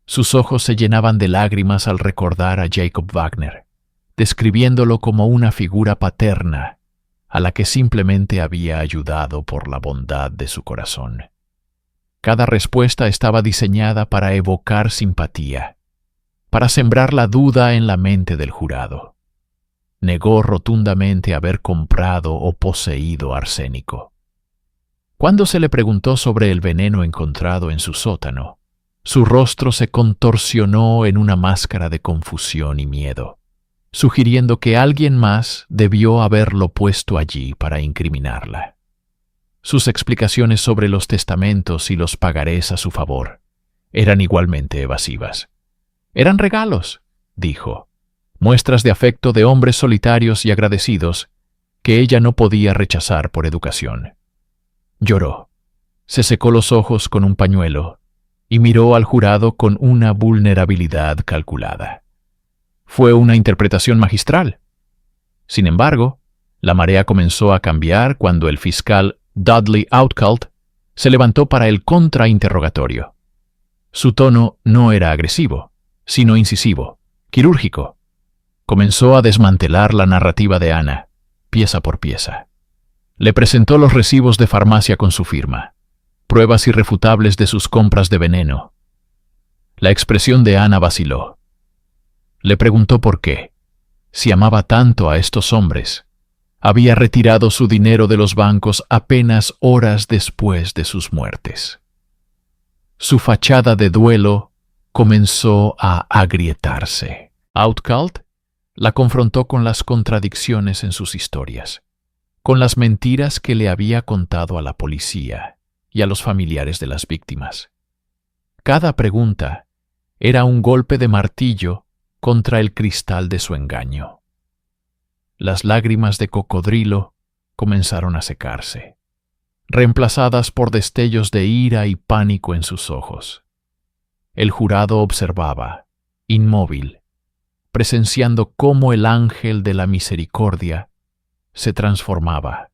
Sus ojos se llenaban de lágrimas al recordar a Jacob Wagner, describiéndolo como una figura paterna a la que simplemente había ayudado por la bondad de su corazón. Cada respuesta estaba diseñada para evocar simpatía, para sembrar la duda en la mente del jurado. Negó rotundamente haber comprado o poseído arsénico. Cuando se le preguntó sobre el veneno encontrado en su sótano, su rostro se contorsionó en una máscara de confusión y miedo, sugiriendo que alguien más debió haberlo puesto allí para incriminarla. Sus explicaciones sobre los testamentos y los pagarés a su favor eran igualmente evasivas. «Eran regalos», dijo, «muestras de afecto de hombres solitarios y agradecidos que ella no podía rechazar por educación». Lloró, se secó los ojos con un pañuelo y miró al jurado con una vulnerabilidad calculada. Fue una interpretación magistral. Sin embargo, la marea comenzó a cambiar cuando el fiscal Dudley Outcalt se levantó para el contrainterrogatorio. Su tono no era agresivo, sino incisivo, quirúrgico. Comenzó a desmantelar la narrativa de Ana, pieza por pieza. Le presentó los recibos de farmacia con su firma, pruebas irrefutables de sus compras de veneno. La expresión de Ana vaciló. Le preguntó por qué, si amaba tanto a estos hombres, había retirado su dinero de los bancos apenas horas después de sus muertes. Su fachada de duelo comenzó a agrietarse. Outcalt la confrontó con las contradicciones en sus historias, con las mentiras que le había contado a la policía y a los familiares de las víctimas. Cada pregunta era un golpe de martillo contra el cristal de su engaño. Las lágrimas de cocodrilo comenzaron a secarse, reemplazadas por destellos de ira y pánico en sus ojos. El jurado observaba, inmóvil, presenciando cómo el ángel de la misericordia se transformaba,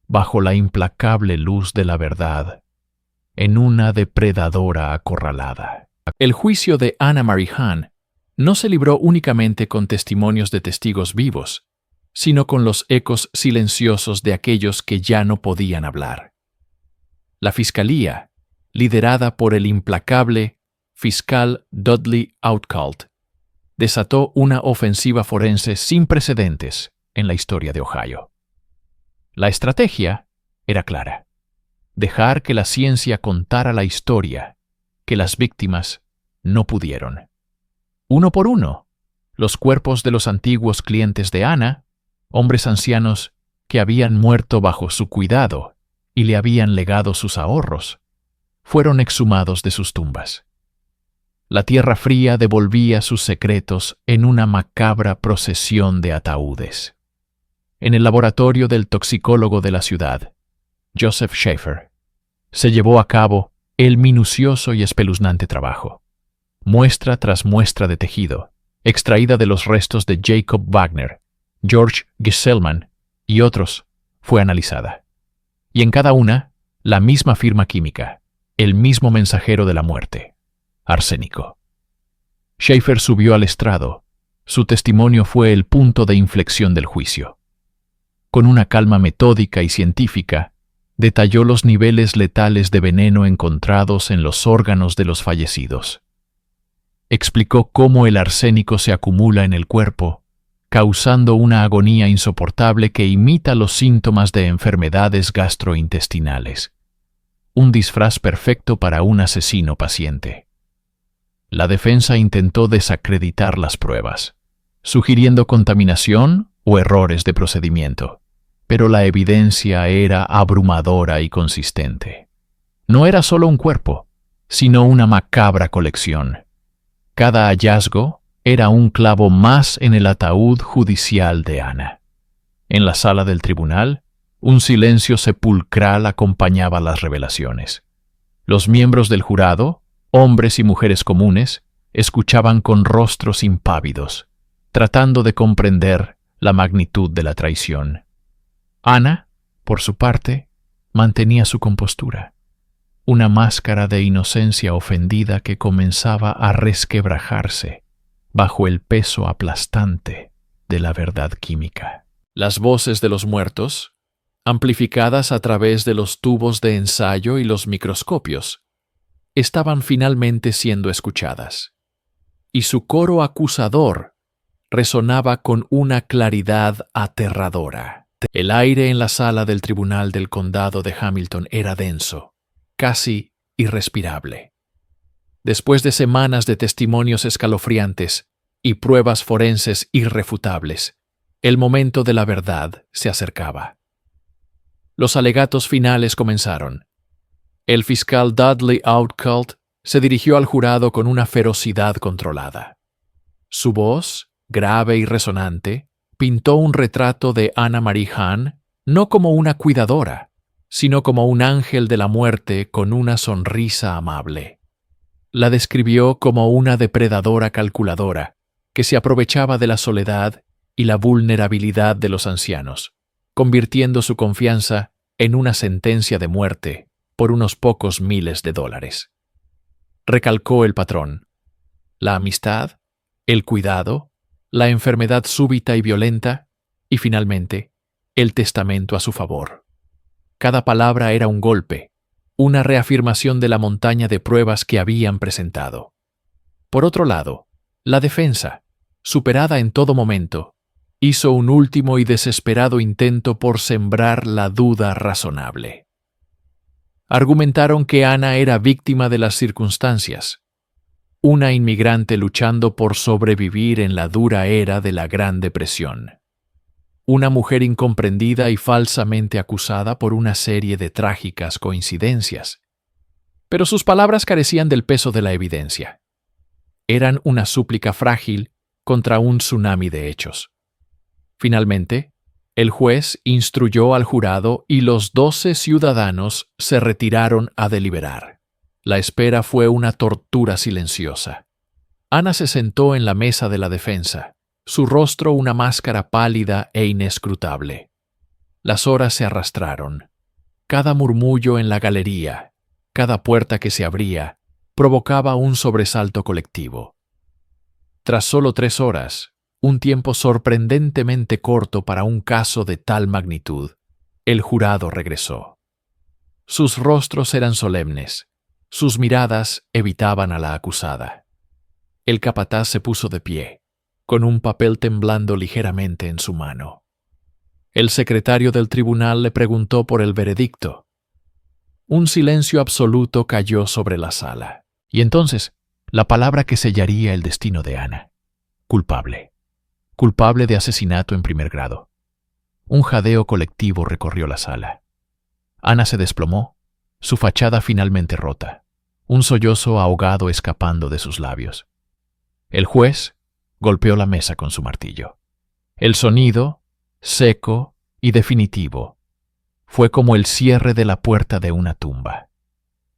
bajo la implacable luz de la verdad, en una depredadora acorralada. El juicio de Anna Marie Hahn no se libró únicamente con testimonios de testigos vivos, sino con los ecos silenciosos de aquellos que ya no podían hablar. La fiscalía, liderada por el implacable fiscal Dudley Outcalt, desató una ofensiva forense sin precedentes en la historia de Ohio. La estrategia era clara: dejar que la ciencia contara la historia que las víctimas no pudieron. Uno por uno, los cuerpos de los antiguos clientes de Ana, hombres ancianos que habían muerto bajo su cuidado y le habían legado sus ahorros, fueron exhumados de sus tumbas. La tierra fría devolvía sus secretos en una macabra procesión de ataúdes. En el laboratorio del toxicólogo de la ciudad, Joseph Schaefer, se llevó a cabo el minucioso y espeluznante trabajo. Muestra tras muestra de tejido, extraída de los restos de Jacob Wagner, George Gisselman y otros, fue analizada. Y en cada una, la misma firma química, el mismo mensajero de la muerte: arsénico. Schaefer subió al estrado. Su testimonio fue el punto de inflexión del juicio. Con una calma metódica y científica, detalló los niveles letales de veneno encontrados en los órganos de los fallecidos. Explicó cómo el arsénico se acumula en el cuerpo, causando una agonía insoportable que imita los síntomas de enfermedades gastrointestinales. Un disfraz perfecto para un asesino paciente. La defensa intentó desacreditar las pruebas, sugiriendo contaminación o errores de procedimiento, pero la evidencia era abrumadora y consistente. No era solo un cuerpo, sino una macabra colección. Cada hallazgo era un clavo más en el ataúd judicial de Ana. En la sala del tribunal, un silencio sepulcral acompañaba las revelaciones. Los miembros del jurado, hombres y mujeres comunes, escuchaban con rostros impávidos, tratando de comprender la magnitud de la traición. Ana, por su parte, mantenía su compostura, una máscara de inocencia ofendida que comenzaba a resquebrajarse bajo el peso aplastante de la verdad química. Las voces de los muertos, amplificadas a través de los tubos de ensayo y los microscopios, estaban finalmente siendo escuchadas, y su coro acusador resonaba con una claridad aterradora. El aire en la sala del Tribunal del Condado de Hamilton era denso, casi irrespirable. Después de semanas de testimonios escalofriantes y pruebas forenses irrefutables, el momento de la verdad se acercaba. Los alegatos finales comenzaron. El fiscal Dudley Outcalt se dirigió al jurado con una ferocidad controlada. Su voz, grave y resonante, pintó un retrato de Anna Marie Hahn no como una cuidadora, sino como un ángel de la muerte con una sonrisa amable. La describió como una depredadora calculadora que se aprovechaba de la soledad y la vulnerabilidad de los ancianos, convirtiendo su confianza en una sentencia de muerte por unos pocos miles de dólares. Recalcó el patrón: la amistad, el cuidado, la enfermedad súbita y violenta, y finalmente, el testamento a su favor. Cada palabra era un golpe, una reafirmación de la montaña de pruebas que habían presentado. Por otro lado, la defensa, superada en todo momento, hizo un último y desesperado intento por sembrar la duda razonable. Argumentaron que Ana era víctima de las circunstancias, una inmigrante luchando por sobrevivir en la dura era de la Gran Depresión, una mujer incomprendida y falsamente acusada por una serie de trágicas coincidencias. Pero sus palabras carecían del peso de la evidencia. Eran una súplica frágil contra un tsunami de hechos. Finalmente, el juez instruyó al jurado y los 12 ciudadanos se retiraron a deliberar. La espera fue una tortura silenciosa. Ana se sentó en la mesa de la defensa, su rostro una máscara pálida e inescrutable. Las horas se arrastraron. Cada murmullo en la galería, cada puerta que se abría, provocaba un sobresalto colectivo. Tras solo 3 horas, un tiempo sorprendentemente corto para un caso de tal magnitud, el jurado regresó. Sus rostros eran solemnes, sus miradas evitaban a la acusada. El capataz se puso de pie, con un papel temblando ligeramente en su mano. El secretario del tribunal le preguntó por el veredicto. Un silencio absoluto cayó sobre la sala. Y entonces, la palabra que sellaría el destino de Ana: culpable. Culpable de asesinato en primer grado. Un jadeo colectivo recorrió la sala. Ana se desplomó, su fachada finalmente rota, un sollozo ahogado escapando de sus labios. El juez golpeó la mesa con su martillo. El sonido, seco y definitivo, fue como el cierre de la puerta de una tumba.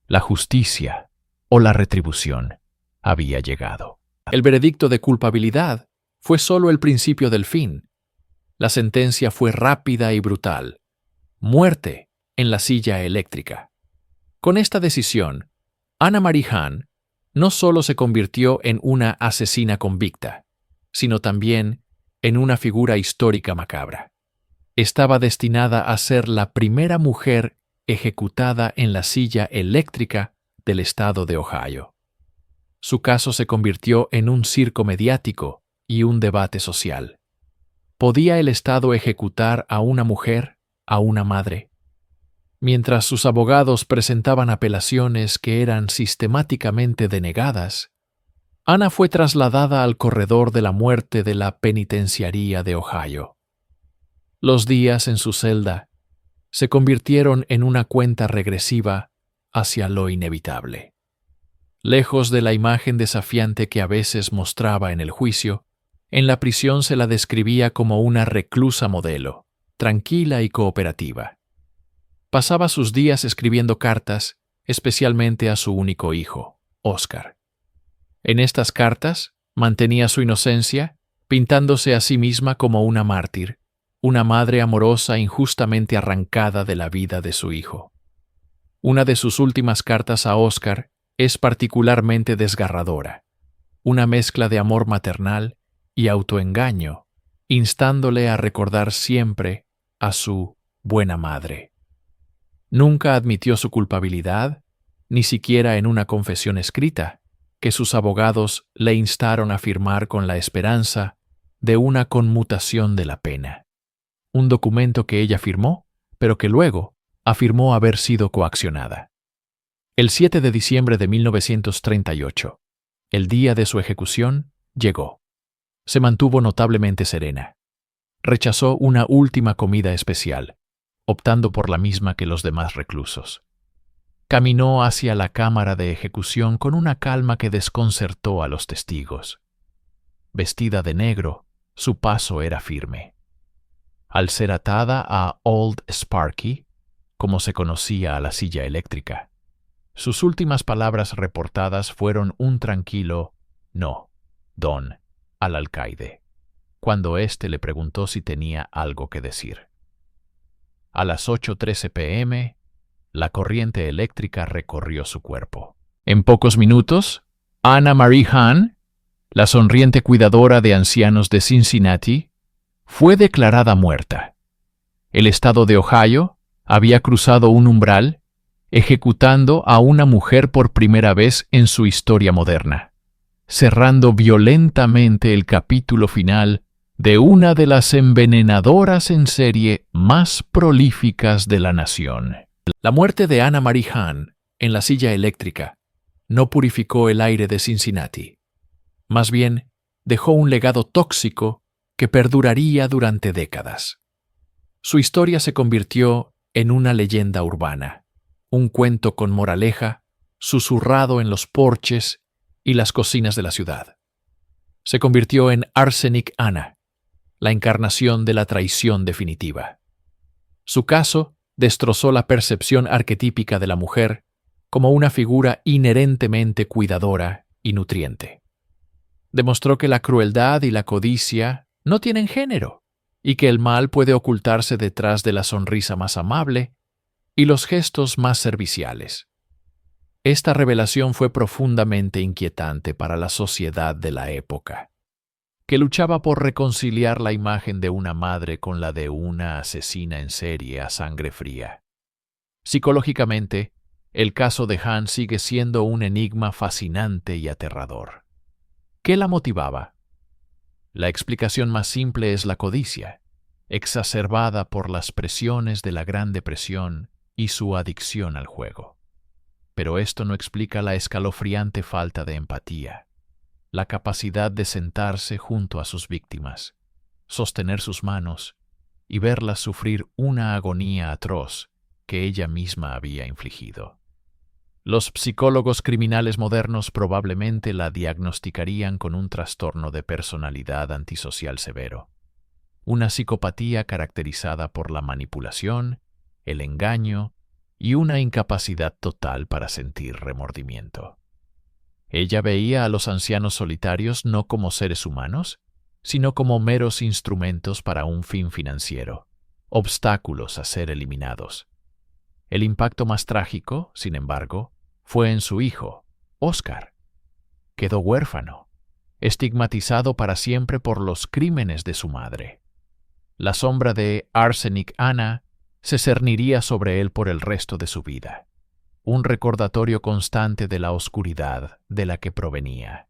La justicia, o la retribución, había llegado. El veredicto de culpabilidad fue solo el principio del fin. La sentencia fue rápida y brutal. Muerte en la silla eléctrica. Con esta decisión, Anna Marie Hahn no solo se convirtió en una asesina convicta, sino también en una figura histórica macabra. Estaba destinada a ser la primera mujer ejecutada en la silla eléctrica del estado de Ohio. Su caso se convirtió en un circo mediático y un debate social. ¿Podía el Estado ejecutar a una mujer, a una madre? Mientras sus abogados presentaban apelaciones que eran sistemáticamente denegadas, Ana fue trasladada al corredor de la muerte de la penitenciaría de Ohio. Los días en su celda se convirtieron en una cuenta regresiva hacia lo inevitable. Lejos de la imagen desafiante que a veces mostraba en el juicio, en la prisión se la describía como una reclusa modelo, tranquila y cooperativa. Pasaba sus días escribiendo cartas, especialmente a su único hijo, Oscar. En estas cartas mantenía su inocencia, pintándose a sí misma como una mártir, una madre amorosa injustamente arrancada de la vida de su hijo. Una de sus últimas cartas a Oscar es particularmente desgarradora, una mezcla de amor maternal y autoengaño, instándole a recordar siempre a su buena madre. Nunca admitió su culpabilidad, ni siquiera en una confesión escrita, que sus abogados le instaron a firmar con la esperanza de una conmutación de la pena. Un documento que ella firmó, pero que luego afirmó haber sido coaccionada. El 7 de diciembre de 1938, el día de su ejecución, llegó. Se mantuvo notablemente serena. Rechazó una última comida especial, optando por la misma que los demás reclusos. Caminó hacia la cámara de ejecución con una calma que desconcertó a los testigos. Vestida de negro, su paso era firme. Al ser atada a Old Sparky, como se conocía a la silla eléctrica, sus últimas palabras reportadas fueron un tranquilo «No, Don», al alcaide, cuando éste le preguntó si tenía algo que decir. A las 8:13 p.m., la corriente eléctrica recorrió su cuerpo. En pocos minutos, Anna Marie Hahn, la sonriente cuidadora de ancianos de Cincinnati, fue declarada muerta. El estado de Ohio había cruzado un umbral, ejecutando a una mujer por primera vez en su historia moderna, cerrando violentamente el capítulo final de una de las envenenadoras en serie más prolíficas de la nación. La muerte de Anna Marie Hahn en la silla eléctrica no purificó el aire de Cincinnati. Más bien, dejó un legado tóxico que perduraría durante décadas. Su historia se convirtió en una leyenda urbana, un cuento con moraleja, susurrado en los porches y las cocinas de la ciudad. Se convirtió en Arsenic Anna, la encarnación de la traición definitiva. Su caso destrozó la percepción arquetípica de la mujer como una figura inherentemente cuidadora y nutriente. Demostró que la crueldad y la codicia no tienen género y que el mal puede ocultarse detrás de la sonrisa más amable y los gestos más serviciales. Esta revelación fue profundamente inquietante para la sociedad de la época, que luchaba por reconciliar la imagen de una madre con la de una asesina en serie a sangre fría. Psicológicamente, el caso de Hahn sigue siendo un enigma fascinante y aterrador. ¿Qué la motivaba? La explicación más simple es la codicia, exacerbada por las presiones de la Gran Depresión y su adicción al juego. Pero esto no explica la escalofriante falta de empatía, la capacidad de sentarse junto a sus víctimas, sostener sus manos y verlas sufrir una agonía atroz que ella misma había infligido. Los psicólogos criminales modernos probablemente la diagnosticarían con un trastorno de personalidad antisocial severo, una psicopatía caracterizada por la manipulación, el engaño y una incapacidad total para sentir remordimiento. Ella veía a los ancianos solitarios no como seres humanos, sino como meros instrumentos para un fin financiero, obstáculos a ser eliminados. El impacto más trágico, sin embargo, fue en su hijo, Oscar. Quedó huérfano, estigmatizado para siempre por los crímenes de su madre. La sombra de Arsenic Anna se cerniría sobre él por el resto de su vida, un recordatorio constante de la oscuridad de la que provenía.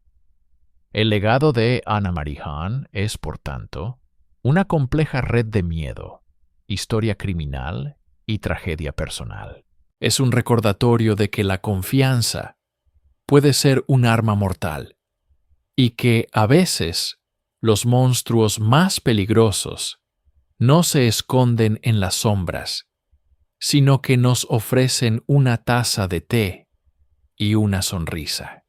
El legado de Anna Marie Hahn es, por tanto, una compleja red de miedo, historia criminal y tragedia personal. Es un recordatorio de que la confianza puede ser un arma mortal y que, a veces, los monstruos más peligrosos no se esconden en las sombras, sino que nos ofrecen una taza de té y una sonrisa.